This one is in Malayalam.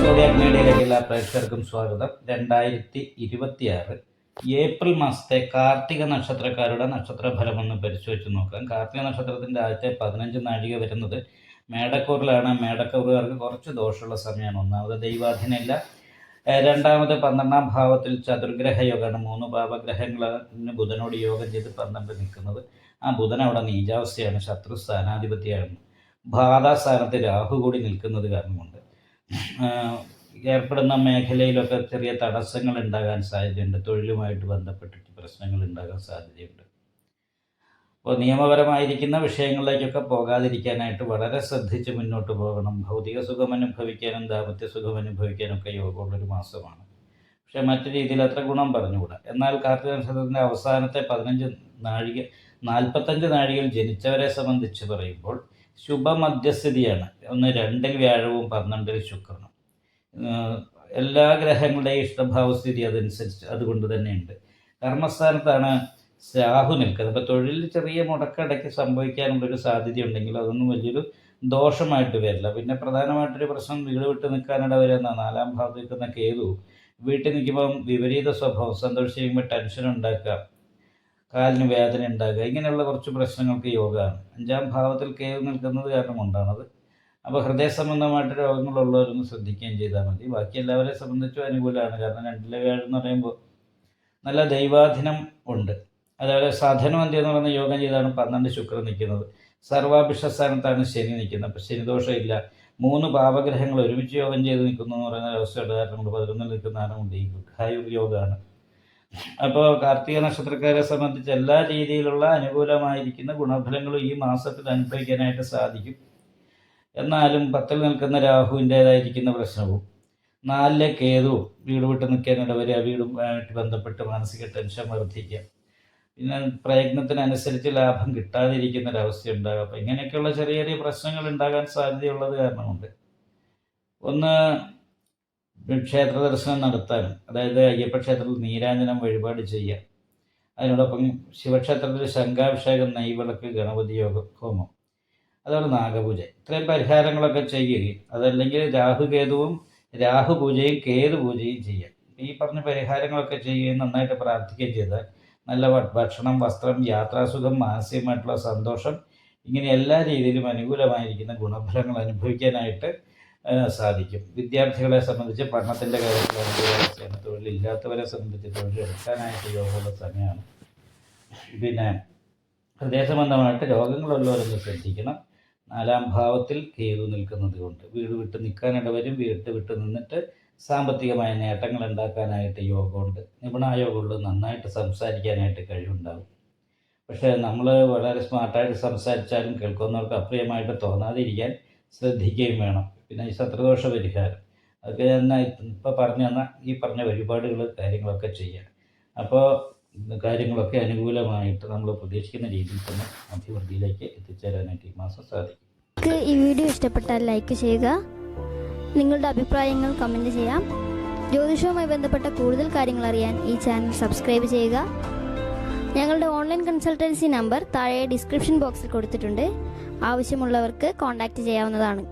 സോഡിയാക് മീഡിയയിലേക്ക് എല്ലാ പ്രേക്ഷകർക്കും സ്വാഗതം. 2026 ഏപ്രിൽ മാസത്തെ കാർത്തിക നക്ഷത്രക്കാരുടെ നക്ഷത്രഫലം ഒന്ന് പരിശോധിച്ച് നോക്കാം. കാർത്തിക നക്ഷത്രത്തിൻ്റെ ആദ്യത്തെ 15 നാഴിക വരുന്നത് മേടക്കൂറിലാണ്. മേടക്കൂറുകാർക്ക് കുറച്ച് ദോഷമുള്ള സമയമാണ്. ഒന്നാമത് ദൈവാധീനമില്ല, രണ്ടാമത് 12ാം ഭാവത്തിൽ ചതുർഗ്രഹ യോഗമാണ്. 3 പാപഗ്രഹങ്ങളാണ് ബുധനോട് യോഗം ചെയ്ത് 12 നിൽക്കുന്നത്. ആ ബുധൻ അവിടെ നീചാവസ്ഥയാണ്, ശത്രു സ്ഥാനാധിപതിയാണ്. ബാധാസ്ഥാനത്ത് രാഹു കൂടി നിൽക്കുന്നത് കാരണമുണ്ട് ഏർപ്പെടുന്ന മേഖലയിലൊക്കെ ചെറിയ തടസ്സങ്ങൾ ഉണ്ടാകാൻ സാധ്യതയുണ്ട്. തൊഴിലുമായിട്ട് ബന്ധപ്പെട്ടിട്ട് പ്രശ്നങ്ങൾ ഉണ്ടാകാൻ സാധ്യതയുണ്ട്. അപ്പോൾ നിയമപരമായിരിക്കുന്ന വിഷയങ്ങളിലേക്കൊക്കെ പോകാതിരിക്കാനായിട്ട് വളരെ ശ്രദ്ധിച്ച് മുന്നോട്ട് പോകണം. ഭൗതിക സുഖം അനുഭവിക്കാനും ദാമ്പത്യ സുഖം അനുഭവിക്കാനൊക്കെ യോഗമുള്ളൊരു മാസമാണ്. പക്ഷേ മറ്റു രീതിയിൽ അത്ര ഗുണം പറഞ്ഞുകൂടാ. എന്നാൽ കാർത്തിക നക്ഷത്രത്തിൻ്റെ അവസാനത്തെ 45 നാഴികയിൽ ജനിച്ചവരെ സംബന്ധിച്ച് പറയുമ്പോൾ ശുഭമധ്യസ്ഥിതിയാണ്. 2 വ്യാഴവും 12 ശുക്രനും. എല്ലാ ഗ്രഹങ്ങളുടെയും ഇഷ്ടഭാവസ്ഥിതി അതനുസരിച്ച് അതുകൊണ്ട് തന്നെയുണ്ട്. കർമ്മസ്ഥാനത്താണ് രാഹു നിൽക്കുന്നത്. അപ്പോൾ തൊഴിലിൽ ചെറിയ മുടക്കടയ്ക്ക് സംഭവിക്കാനുള്ളൊരു സാധ്യതയുണ്ടെങ്കിൽ അതൊന്നും വലിയൊരു ദോഷമായിട്ട് വരില്ല. പിന്നെ പ്രധാനമായിട്ടൊരു പ്രശ്നം വീട് വിട്ട് നിൽക്കാനിട വരുന്ന 4ാം ഭാവത്തിൽ നിൽക്കുന്ന കേതു വീട്ടിൽ നിൽക്കുമ്പം വിപരീത സ്വഭാവം, സന്തോഷം ചെയ്യുമ്പോൾ ടെൻഷൻ ഉണ്ടാക്കുക, കാലിന് വേദന ഉണ്ടാകുക, ഇങ്ങനെയുള്ള കുറച്ച് പ്രശ്നങ്ങൾക്ക് യോഗമാണ്. 5ാം ഭാവത്തിൽ കേതു നിൽക്കുന്നത് കാരണം കൊണ്ടാണത്. അപ്പോൾ ഹൃദയ സംബന്ധമായിട്ട് രോഗങ്ങളുള്ളവരൊന്ന് ശ്രദ്ധിക്കുകയും ചെയ്താൽ മതി. ബാക്കി എല്ലാവരെ സംബന്ധിച്ചും അനുകൂലമാണ്. കാരണം 2 വ്യാഴം എന്ന് പറയുമ്പോൾ നല്ല ദൈവാധീനം ഉണ്ട്. അതേപോലെ സാധനമന്തി എന്ന് പറയുന്ന യോഗം ചെയ്താണ് 12 ശുക്രൻ നിൽക്കുന്നത്. സർവാഭിഷ്ടസ്ഥാനത്താണ് ശനി നിൽക്കുന്നത്. അപ്പോൾ ശനിദോഷമില്ല. 3 പാപഗ്രഹങ്ങൾ ഒരുമിച്ച് യോഗം ചെയ്ത് നിൽക്കുന്നു എന്ന് പറയുന്ന അവസ്ഥയുടെ കാരണം കൊണ്ട് 11 നിൽക്കുന്ന കാരണമുണ്ട്. ഈ ദീർഘായുർ യോഗമാണ്. അപ്പോൾ കാർത്തിക നക്ഷത്രക്കാരെ സംബന്ധിച്ച് എല്ലാ രീതിയിലുള്ള അനുകൂലമായിരിക്കുന്ന ഗുണഫലങ്ങളും ഈ മാസത്തിൽ അനുഭവിക്കാനായിട്ട് സാധിക്കും. എന്നാലും 10ൽ നിൽക്കുന്ന രാഹുവിൻ്റേതായിരിക്കുന്ന പ്രശ്നവും 4ലെ കേതുവും വീട് വിട്ട് നിൽക്കാനിട വരെ വീടുമായിട്ട് ബന്ധപ്പെട്ട് മാനസിക ടെൻഷൻ വർദ്ധിക്കുക, പിന്നെ പ്രയത്നത്തിനനുസരിച്ച് ലാഭം കിട്ടാതിരിക്കുന്നൊരവസ്ഥ ഉണ്ടാകുക. അപ്പോൾ ഇങ്ങനെയൊക്കെയുള്ള ചെറിയ ചെറിയ പ്രശ്നങ്ങൾ ഉണ്ടാകാൻ സാധ്യതയുള്ളത് കാരണമുണ്ട്. ഒന്ന്, ക്ഷേത്ര ദർശനം നടത്താനും, അതായത് അയ്യപ്പ ക്ഷേത്രത്തിൽ നീരാഞ്ജനം വഴിപാട് ചെയ്യുക. അതിനോടൊപ്പം ശിവക്ഷേത്രത്തിൽ ശംഖാഭിഷേകം, നെയ്വിളക്ക്, ഗണപതി ഹോമം, അതുപോലെ നാഗപൂജ, ഇത്രയും പരിഹാരങ്ങളൊക്കെ ചെയ്യുകയും അതല്ലെങ്കിൽ രാഹു പൂജയും കേതു പൂജയും ചെയ്യുക. ഈ പറഞ്ഞ പരിഹാരങ്ങളൊക്കെ ചെയ്യുകയും നന്നായിട്ട് പ്രാർത്ഥിക്കുകയും ചെയ്താൽ നല്ല ഭക്ഷണം, വസ്ത്രം, യാത്രാസുഖം, മാനസികമായിട്ടുള്ള സന്തോഷം, ഇങ്ങനെ എല്ലാ രീതിയിലും അനുകൂലമായിരിക്കുന്ന ഗുണഫലങ്ങൾ അനുഭവിക്കാനായിട്ട് സാധിക്കും. വിദ്യാർത്ഥികളെ സംബന്ധിച്ച് പഠനത്തിൻ്റെ കാര്യത്തിൽ അനുകൂലമാണ്. തൊഴിലില്ലാത്തവരെ സംബന്ധിച്ച് തൊഴിലെടുക്കാനായിട്ട് യോഗമുള്ള സമയമാണ്. പിന്നെ ഹൃദയ സംബന്ധമായിട്ട് രോഗങ്ങളുള്ളവരൊന്ന് ശ്രദ്ധിക്കണം. 4ാം ഭാവത്തിൽ കേതു നിൽക്കുന്നത് കൊണ്ട് വീട് വിട്ട് നിൽക്കാനിട വരും. വീട്ട് വിട്ട് നിന്നിട്ട് സാമ്പത്തികമായ നേട്ടങ്ങൾ ഉണ്ടാക്കാനായിട്ട് യോഗമുണ്ട്. നിപുണായോഗമുള്ളത്. നന്നായിട്ട് സംസാരിക്കാനായിട്ട് കഴിവുണ്ടാകും. പക്ഷേ നമ്മൾ വളരെ സ്മാർട്ടായിട്ട് സംസാരിച്ചാലും കേൾക്കുന്നവർക്ക് അപ്രിയമായിട്ട് തോന്നാതിരിക്കാൻ ശ്രദ്ധിക്കുകയും വേണം. പിന്നെ ഈ ശത്രുദോഷ പരിഹാരം അതൊക്കെ തന്നെ ഇപ്പോൾ പറഞ്ഞു തന്നാൽ ഈ പറഞ്ഞ വഴിപാടുകൾ കാര്യങ്ങളൊക്കെ ചെയ്യാം. അപ്പോൾ കാര്യങ്ങളൊക്കെ അനുകൂലമായിട്ട് നമ്മൾ പ്രതീക്ഷിക്കുന്ന രീതിയിൽ തന്നെ അഭിവൃദ്ധിയിലേക്ക് എത്തിച്ചേരാനായിട്ട് ഈ മാസം സാധിക്കും. ഈ വീഡിയോ ഇഷ്ടപ്പെട്ടാൽ ലൈക്ക് ചെയ്യുക, നിങ്ങളുടെ അഭിപ്രായങ്ങൾ കമൻറ്റ് ചെയ്യാം. ജ്യോതിഷവുമായി ബന്ധപ്പെട്ട കൂടുതൽ കാര്യങ്ങൾ അറിയാൻ ഈ ചാനൽ സബ്സ്ക്രൈബ് ചെയ്യുക. ഞങ്ങളുടെ ഓൺലൈൻ കൺസൾട്ടൻസി നമ്പർ താഴെ ഡിസ്ക്രിപ്ഷൻ ബോക്സിൽ കൊടുത്തിട്ടുണ്ട്. ആവശ്യമുള്ളവർക്ക് കോൺടാക്റ്റ് ചെയ്യാവുന്നതാണ്.